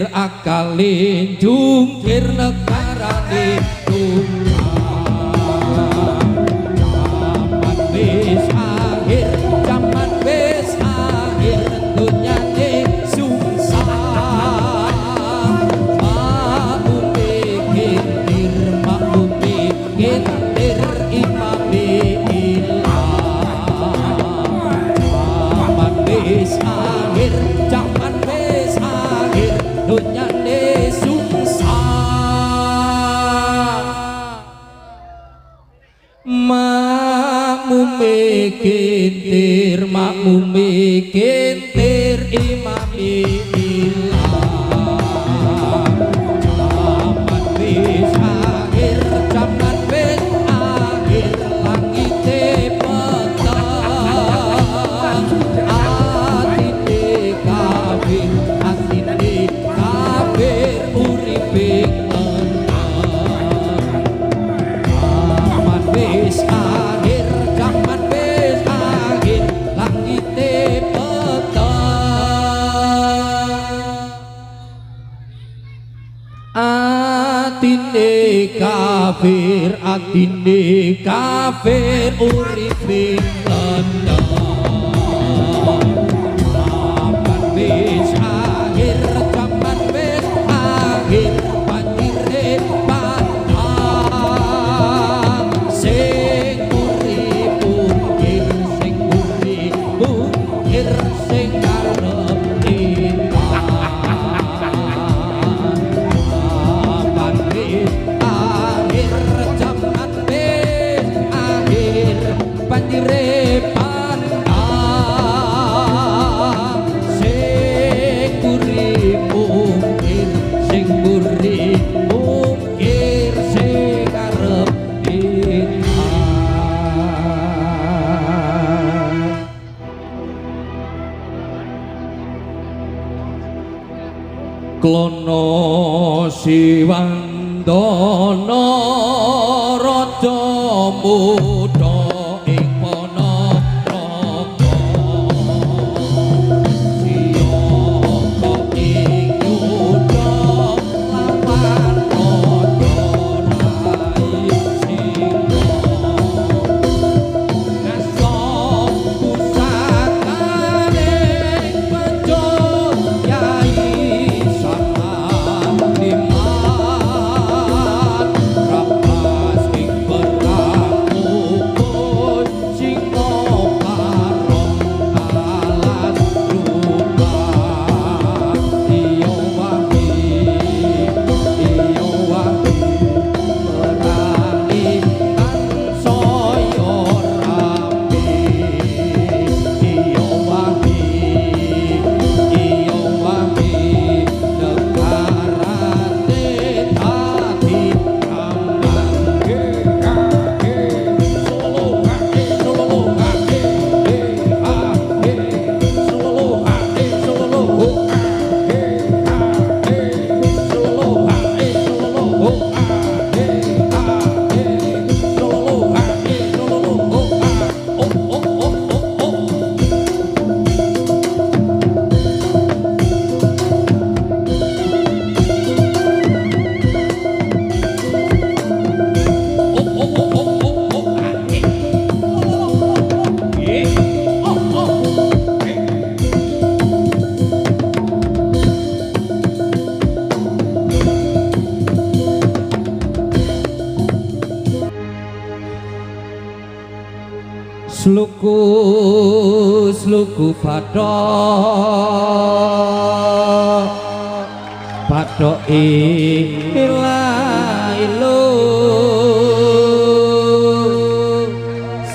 jungkir akale jungkir negarane zaman wis akhir zaman wis akhir dunyane sungsang makmume kintir imame ilang zaman wis akhir zaman wis akhir dunyane sungsang makmume kintir imame ilang zaman wis akhir zaman wis akhir langite peteng atine kafir uripe zaman wis akhir zaman wis akhir langite atine kafir uripe zaman wis akhir zaman wis akhir banjire padang sing urip mungkir sing karep banjire pandang sing urip mungkir sing arep klono siwandana raja muda sluku bathok ilailo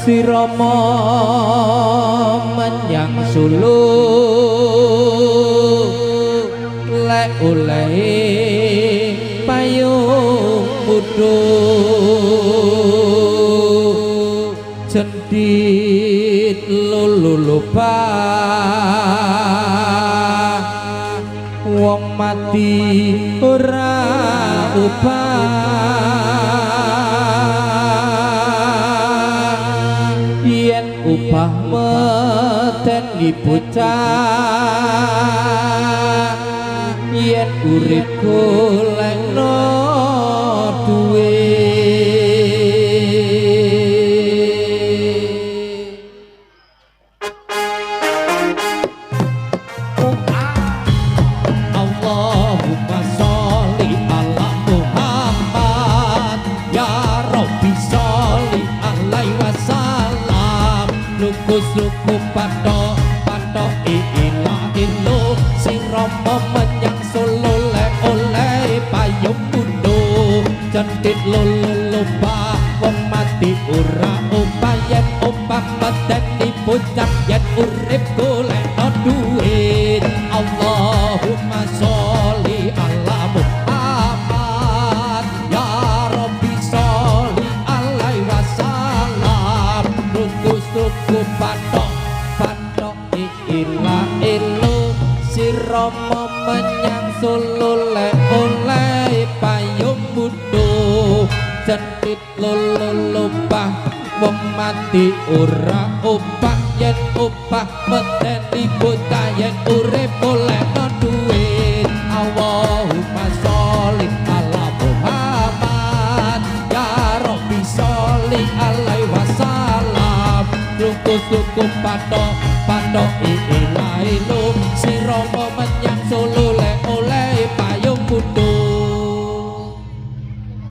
sirama menyang Solo lek olehe payung utuh cendhit lulupa wong mati ora upah yen upah medeni bocah yen urip golekno duwe Allahumma sholli ala Muhammad ya Rabbi sholli alaihi wasallam lukus-lukus patok ilah sing romo menyang solo oleh payung bundo cantik lulupa wong mati ora upayen opak medeni bocah yen urip golek duit Allahumma sholli ala Muhammad ya Rabbi sholli alaihi wasallam lukus-lukus patok ilah si Rama menyang solo oleh payung budo centit lulupah wong mati ora opah yen opah medeni bocah yen urip oleh duit Allahumma sholli ala Muhammad ya Rabbi sholli alaihi wasallam lukus-lukus patok